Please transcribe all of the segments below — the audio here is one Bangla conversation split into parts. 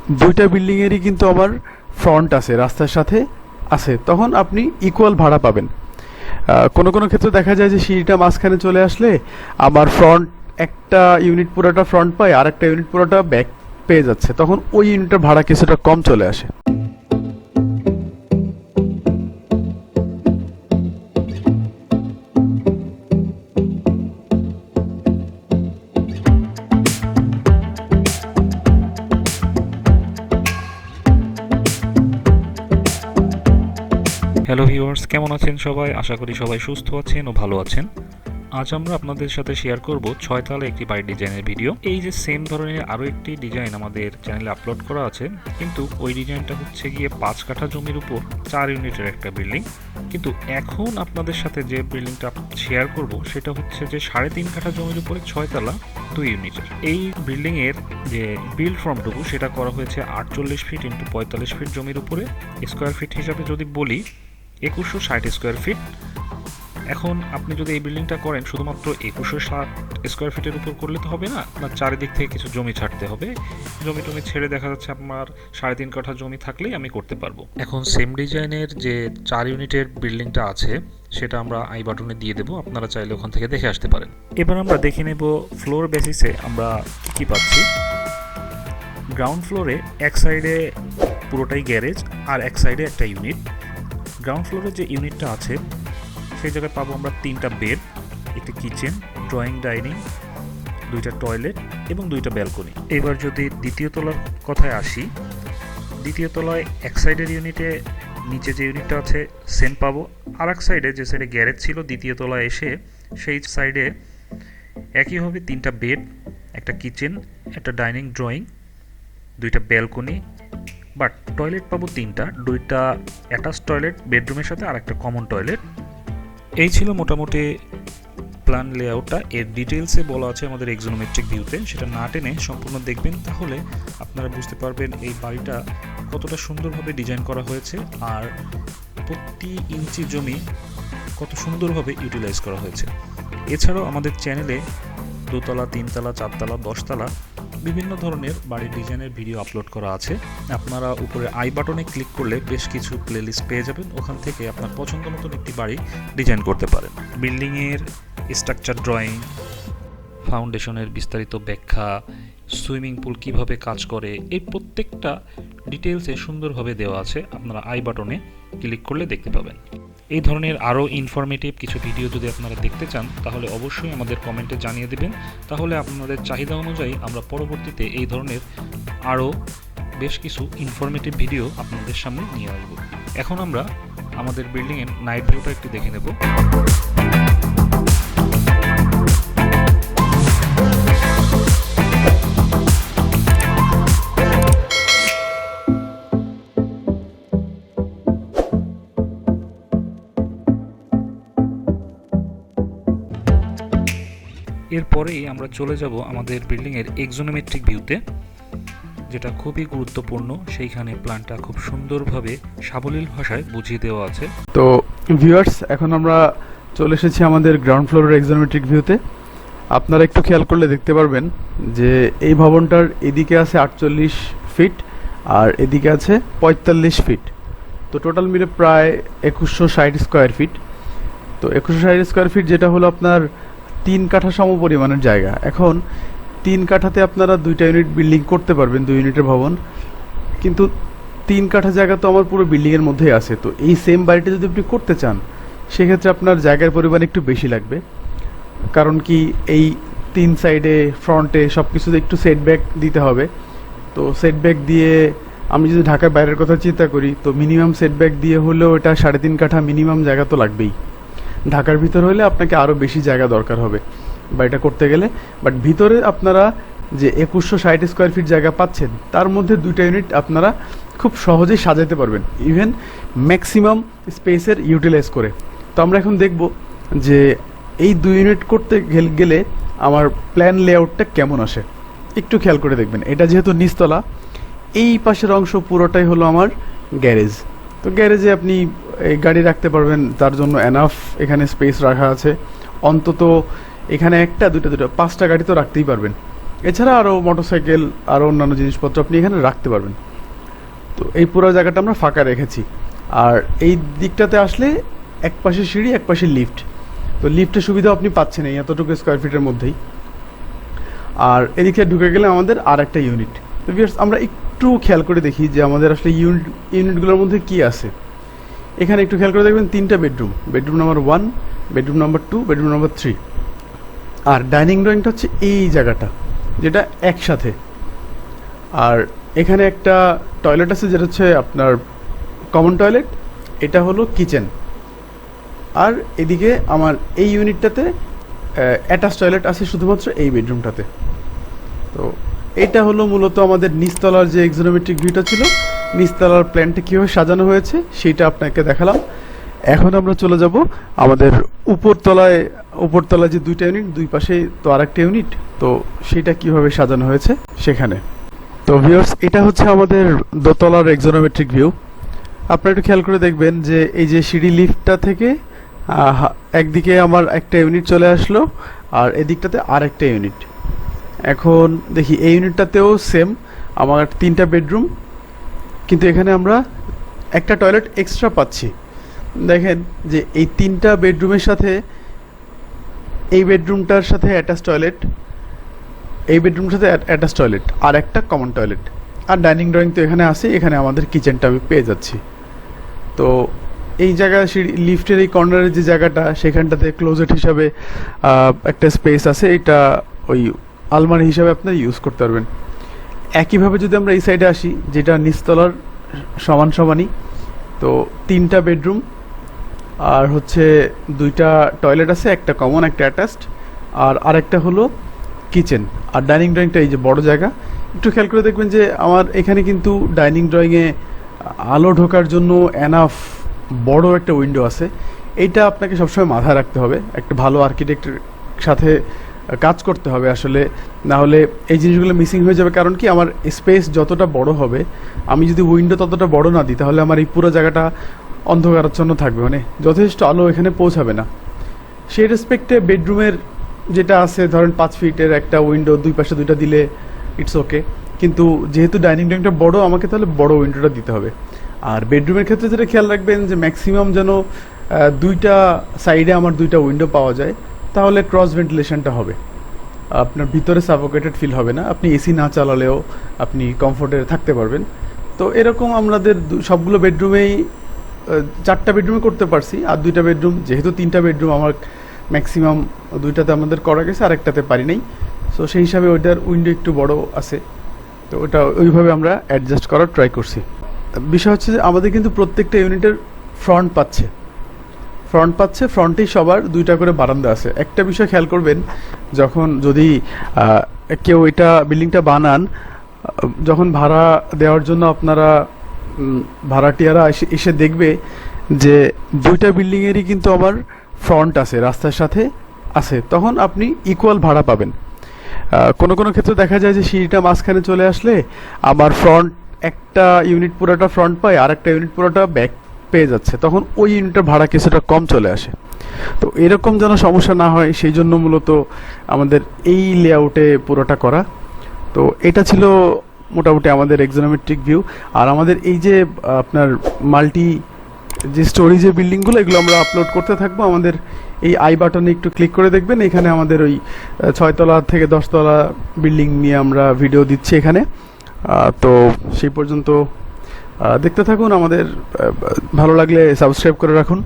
দুইটা বিল্ডিংয়েরই কিন্তু আবার ফ্রন্ট আছে, রাস্তার সাথে আছে, তখন আপনি ইকুয়াল ভাড়া পাবেন। কোনো কোনো ক্ষেত্রে দেখা যায় যে সিঁড়িটা মাঝখানে চলে আসলে আমার ফ্রন্ট একটা ইউনিট পুরোটা ফ্রন্ট পায় আর একটা ইউনিট পুরোটা ব্যাক পেয়ে যাচ্ছে, তখন ওই ইউনিটের ভাড়া কিছুটা কম চলে আসে। হ্যালো ভিউয়ার্স, কেমন আছেন সবাই? আশা করি সবাই সুস্থ আছেন ও ভালো আছেন। আজ আমরা আপনাদের সাথে শেয়ার করব 6 তলা একটি বাড়ির ডিজাইনের ভিডিও। এই যে সেম ধরনের আরও একটি ডিজাইন আমাদের চ্যানেলে আপলোড করা আছে, কিন্তু ওই ডিজাইনটা হচ্ছে গিয়ে 5 কাঠা জমির উপর 4 ইউনিটের একটা বিল্ডিং। কিন্তু এখন আপনাদের সাথে যে বিল্ডিংটা শেয়ার করব সেটা হচ্ছে যে 3.5 কাঠা জমির উপরে 6 তলা 2 ইউনিটের। এই বিল্ডিংয়ের যে বিল্ড ফর্মটুকু সেটা করা হয়েছে 48 ফিট ইন্টু 45 ফিট জমির উপরে। স্কোয়ার ফিট হিসাবে যদি বলি 2160 স্কোয়ার ফিট। এখন আপনি যদি এই বিল্ডিংটা করেন শুধুমাত্র 2160 স্কোয়ার ফিটের উপর করলে তো হবে না, আপনার চারিদিক থেকে কিছু জমি ছাড়তে হবে। জমি টমি ছেড়ে দেখা যাচ্ছে আপনার 3.5 কাঠা জমি থাকলেই আমি করতে পারবো। এখন সেম ডিজাইনের যে 4 ইউনিটের বিল্ডিংটা আছে সেটা আমরা আই বাটনে দিয়ে দেবো, আপনারা চাইলে ওখান থেকে দেখে আসতে পারেন। এবার আমরা দেখে নেব ফ্লোর বেসিসে আমরা কি পাচ্ছি। গ্রাউন্ড ফ্লোরে এক সাইডে পুরোটাই গ্যারেজ আর এক সাইডে একটা ইউনিট। গ্রাউন্ড ফ্লোরে যে ইউনিটটা আছে সেই জায়গায় পাবো আমরা 3টা বেড, একটি কিচেন, ড্রয়িং ডাইনিং, 2টা টয়লেট এবং 2টা ব্যালকনি। এবার যদি দ্বিতীয় তলার কথায় আসি, দ্বিতীয় তলায় এক সাইডের ইউনিটে নিচে যে ইউনিটটা আছে সেম পাবো, আর এক সাইডে যে সাইডে গ্যারেজ ছিল দ্বিতীয় তলায় এসে সেই সাইডে একইভাবে 3টা বেড, একটা কিচেন, একটা ডাইনিং ড্রয়িং, 2টা ব্যালকনি, বাট টয়লেট পাবো 3টা, 2টা অ্যাটাচ টয়লেট বেডরুমের সাথে আর একটা কমন টয়লেট। এই ছিল মোটামুটি প্ল্যান লেআউটটা। এর ডিটেলসে বলা আছে আমাদের এক্সোনোমেট্রিক ভিউতে, সেটা না টেনে সম্পূর্ণ দেখবেন, তাহলে আপনারা বুঝতে পারবেন এই বাড়িটা কতটা সুন্দরভাবে ডিজাইন করা হয়েছে আর প্রতি ইঞ্চি জমি কত সুন্দরভাবে ইউটিলাইজ করা হয়েছে। এছাড়াও আমাদের চ্যানেলে 2তলা, 3তলা, 4তলা, 10তলা বিভিন্ন ধরনের বাড়ির ডিজাইনের ভিডিও আপলোড করা আছে। আপনারা উপরে আই বাটনে ক্লিক করলে বেশ কিছু প্লেলিস্ট পেয়ে যাবেন, ওখান থেকে আপনার পছন্দ মতন একটি বাড়ি ডিজাইন করতে পারেন। বিল্ডিংয়ের স্ট্রাকচার ড্রয়িং, ফাউন্ডেশনের বিস্তারিত ব্যাখ্যা, সুইমিং পুল কিভাবে কাজ করে, এই প্রত্যেকটা ডিটেলসে সুন্দরভাবে দেওয়া আছে, আপনারা আই বাটনে ক্লিক করলে দেখতে পাবেন। এই ধরনের আরও ইনফরমেটিভ কিছু ভিডিও যদি আপনারা দেখতে চান তাহলে অবশ্যই আমাদের কমেন্টে জানিয়ে দেবেন, তাহলে আপনাদের চাহিদা অনুযায়ী আমরা পরবর্তীতে এই ধরনের আরও বেশ কিছু ইনফরমেটিভ ভিডিও আপনাদের সামনে নিয়ে আসব। এখন আমরা আমাদের বিল্ডিংয়ের নাইট ভিউটা একটু দেখে নেব। এরপরেই আমরা চলে যাব আমাদের বিল্ডিংয়ের এক্সোনোমেট্রিক ভিউতে, যেটা খুবই গুরুত্বপূর্ণ। সেইখানে প্ল্যানটা খুব সুন্দরভাবে সাবলীল ভাষায় বুঝিয়ে দেওয়া আছে। তো ভিউয়ার্স, এখন আমরা চলে এসেছি আমাদের গ্রাউন্ড ফ্লোরের এক্সোনোমেট্রিক ভিউতে। আপনারা একটু খেয়াল করলে দেখতে পারবেন যে এই ভবনটার এদিকে আছে 48 ফিট আর এদিকে আছে 45 ফিট, তো টোটাল মিলে প্রায় 2160 স্কোয়ার ফিট। তো 2160 স্কোয়ার ফিট যেটা হলো আপনার 3 কাঠা সম পরিমাণের জায়গা। এখন 3 কাঠাতে আপনারা 2টা ইউনিট বিল্ডিং করতে পারবেন, 2 ইউনিটের ভবন, কিন্তু 3 কাঠা জায়গা তো আমার পুরো বিল্ডিংয়ের মধ্যেই আছে। তো এই সেম বাড়িটা যদি আপনি করতে চান সেক্ষেত্রে আপনার জায়গার পরিমাণ একটু বেশি লাগবে, কারণ কি এই 3 সাইডে ফ্রন্টে সব কিছুতে একটু সেটব্যাক দিতে হবে। তো সেটব্যাক দিয়ে আমি যদি ঢাকার বাইরের কথা চিন্তা করি তো মিনিমাম সেটব্যাক দিয়ে হলেও এটা 3.5 কাঠা মিনিমাম জায়গা তো লাগবেই। ঢাকার ভিতর হলে আপনাকে আরও বেশি জায়গা দরকার হবে বাড়িটা করতে গেলে, বাট ভিতরে আপনারা যে 2160 স্কোয়ার ফিট জায়গা পাচ্ছেন তার মধ্যে 2টা ইউনিট আপনারা খুব সহজেই সাজাতে পারবেন, ইভেন ম্যাক্সিমাম স্পেসের ইউটিলাইজ করে। তো আমরা এখন দেখব যে এই 2 ইউনিট করতে গেলে আমার প্ল্যান লেআউটটা কেমন আসে। একটু খেয়াল করে দেখবেন, এটা যেহেতু নিচতলা, এই পাশের অংশ পুরোটাই হলো আমার গ্যারেজ। তো গ্যারেজে আপনি এই গাড়ি রাখতে পারবেন, তার জন্য এনাফ এখানে স্পেস রাখা আছে। অন্তত এখানে 1টা 2টা 5টা গাড়ি তো রাখতেই পারবেন। এছাড়া আরও মোটরসাইকেল আরও অন্যান্য জিনিসপত্র আপনি এখানে রাখতে পারবেন। তো এই পুরো জায়গাটা আমরা ফাঁকা রেখেছি। আর এই দিকটাতে আসলে এক পাশে সিঁড়ি, এক পাশে লিফট। তো লিফটের সুবিধা আপনি পাচ্ছেন এই এতটুকু স্কোয়ার ফিটের মধ্যেই। আর এদিকে ঢুকে গেলে আমাদের আর একটা ইউনিট। তো ভিউয়ার্স, আমরা একটু খেয়াল করে দেখি যে আমাদের আসলে ইউনিটগুলোর মধ্যে কি আছে। এখানে একটু খেয়াল করে দেখবেন 3টা bedroom, bedroom number 1, bedroom number 2, bedroom number 3। আর ডাইনিং ড্রয়িংটা হচ্ছে এই জায়গাটা, যেটা একসাথে। আর এখানে একটা টয়লেট আছে যেটা হচ্ছে আপনার কমন টয়লেট, এটা হলো কিচেন। আর এদিকে আমার এই ইউনিটটাতে অ্যাটাচ টয়লেট আছে শুধুমাত্র এই বেডরুমটাতে। তো এটা হলো মূলত আমাদের নিচতলার যে এক্সোনোমেট্রিক ভিউটা ছিল, নিচতলার প্ল্যানটা কীভাবে সাজানো হয়েছে সেটা আপনাকে দেখালাম। এখন আমরা চলে যাব আমাদের উপরতলায় যে 2টা ইউনিট, দুই পাশে তো আরেকটা ইউনিট, তো সেটা কিভাবে সাজানো হয়েছে সেখানে। তো ভিউয়ার্স, এটা হচ্ছে আমাদের দোতলার এক্সোনোমেট্রিক ভিউ। আপনারা একটু খেয়াল করে দেখবেন যে এই যে সিঁড়ি লিফটটা থেকে একদিকে আমার একটা ইউনিট চলে আসলো, আর এদিকটাতে আরেকটা ইউনিট। এখন দেখি এই ইউনিটটাতেও সেম আমার 3টা বেডরুম, কিন্তু এখানে আমরা একটা টয়লেট এক্সট্রা পাচ্ছি। দেখেন যে এই 3টা বেডরুমের সাথে এই বেডরুমটার সাথে অ্যাটাচ টয়লেট, এই বেডরুমটার সাথে অ্যাটাচ টয়লেট, আর একটা কমন টয়লেট। আর ডাইনিং ড্রয়িং তো এখানে আছে, এখানে আমাদের কিচেনটা আমি পেয়ে যাচ্ছি। তো এই জায়গা লিফটের এই কর্নারের যে জায়গাটা, সেখানটাতে ক্লোজেট হিসাবে একটা স্পেস আছে, এটা ওই আলমারি হিসাবে আপনারা ইউজ করতে পারবেন। একইভাবে যদি আমরা এই সাইডে আসি, যেটা নিচতলার সমানই, তো 3টা বেডরুম আর হচ্ছে 2টা টয়লেট আছে, একটা কমন একটা অ্যাটাচড, আর আরেকটা হলো কিচেন। আর ডাইনিং ড্রয়িংটা এই যে বড় জায়গা, একটু খেয়াল করে দেখবেন যে আমার এখানে কিন্তু ডাইনিং ড্রয়িংয়ে আলো ঢোকার জন্য এনাফ বড় একটা উইন্ডো আছে। এইটা আপনাকে সবসময় মাথায় রাখতে হবে, একটা ভালো আর্কিটেক্টের সাথে কাজ করতে হবে আসলে, না হলে এই জিনিসগুলো মিসিং হয়ে যাবে। কারণ কি, আমার স্পেস যতটা বড় হবে, আমি যদি উইন্ডো ততটা বড় না দিই, তাহলে আমার এই পুরো জায়গাটা অন্ধকারাচ্ছন্ন থাকবে, মানে যথেষ্ট আলো এখানে পৌঁছাবে না। সেই রেসপেক্টে বেডরুমের যেটা আছে, ধরেন 5 ফিটের একটা উইন্ডো, দুই পাশে 2টা দিলে ইটস ওকে। কিন্তু যেহেতু ডাইনিং ড্রয়িংটা বড়, আমাকে তাহলে বড় উইন্ডোটা দিতে হবে। আর বেডরুমের ক্ষেত্রে যেটা খেয়াল রাখবেন যে ম্যাক্সিমাম যেন 2টা সাইডে আমার 2টা উইন্ডো পাওয়া যায়, তাহলে ক্রস ভেন্টিলেশনটা হবে, আপনার ভিতরে সাফোকেটেড ফিল হবে না। আপনি এসি না চালালেও আপনি কমফোর্টে থাকতে পারবেন। তো এরকম আমাদের সবগুলো বেডরুমেই 4টা বেডরুমে করতে পারছি। আর 2টা বেডরুম, যেহেতু 3টা বেডরুম আমার ম্যাক্সিমাম 2টাতে আমাদের করা গেছে, আরেকটাতে পারি নাই। সো সেই হিসাবে ওইটার উইন্ডো একটু বড় আছে, তো ওটা ওইভাবে আমরা অ্যাডজাস্ট করার ট্রাই করছি। বিষয় হচ্ছে যে আমাদের কিন্তু প্রত্যেকটা ইউনিটের ফ্রন্ট পাচ্ছে, ফ্রন্টেই সবার 2টা করে বারান্দা আছে। একটা বিষয় খেয়াল করবেন, যদি কেউ এটা বিল্ডিংটা বানান, যখন ভাড়া দেওয়ার জন্য আপনারা ভাড়াটিয়ারা এসে দেখবে যে 2টা বিল্ডিংয়েরই কিন্তু আবার ফ্রন্ট আছে, রাস্তার সাথে আছে, তখন আপনি ইকুয়াল ভাড়া পাবেন। কোনো ক্ষেত্রে দেখা যায় যে সিঁড়িটা মাঝখানে চলে আসলে আমার ফ্রন্ট একটা ইউনিট পুরোটা ফ্রন্ট পায়, আর একটা ইউনিট পুরোটা ব্যাক পেয়ে যাচ্ছে, তখন ওই ইউনিটের ভাড়া কিছুটা কম চলে আসে। তো এরকম যেন সমস্যা না হয়, সেই জন্য মূলত আমাদের এই লেআউটে পুরোটা করা। তো এটা ছিল মোটামুটি আমাদের এক্সোনোমেট্রিক ভিউ। আর আমাদের এই যে আপনার মাল্টি যে স্টোরেজের বিল্ডিংগুলো, এগুলো আমরা আপলোড করতে থাকবো। আমাদের এই আই বাটনে একটু ক্লিক করে দেখবেন, এখানে আমাদের ওই 6 তলা থেকে 10 তলা বিল্ডিং নিয়ে আমরা ভিডিও দিচ্ছি এখানে। তো সেই পর্যন্ত দেখতে থাকুন, আমাদের ভালো লাগলে সাবস্ক্রাইব করে রাখুন।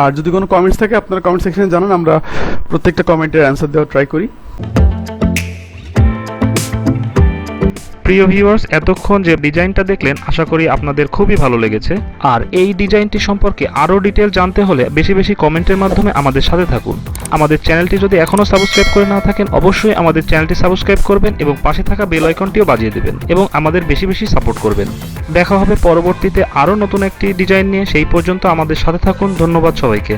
আর যদি কোনো কমেন্টস থাকে, আপনারা কমেন্ট সেকশনে জানান, আমরা প্রত্যেকটা কমেন্টের অ্যান্সার দেওয়ার ট্রাই করি। প্রিয় ভিউয়ার্স, এতক্ষণ যে ডিজাইনটা দেখলেন, আশা করি আপনাদের খুবই ভালো লেগেছে। আর এই ডিজাইনটি সম্পর্কে আরও ডিটেল জানতে হলে বেশি বেশি কমেন্টের মাধ্যমে আমাদের সাথে থাকুন। আমাদের চ্যানেলটি যদি এখনও সাবস্ক্রাইব করে না থাকেন, অবশ্যই আমাদের চ্যানেলটি সাবস্ক্রাইব করবেন এবং পাশে থাকা বেল আইকনটিও বাজিয়ে দেবেন এবং আমাদের বেশি বেশি সাপোর্ট করবেন। দেখা হবে পরবর্তীতে আরও নতুন একটি ডিজাইন নিয়ে। সেই পর্যন্ত আমাদের সাথে থাকুন। ধন্যবাদ সবাইকে।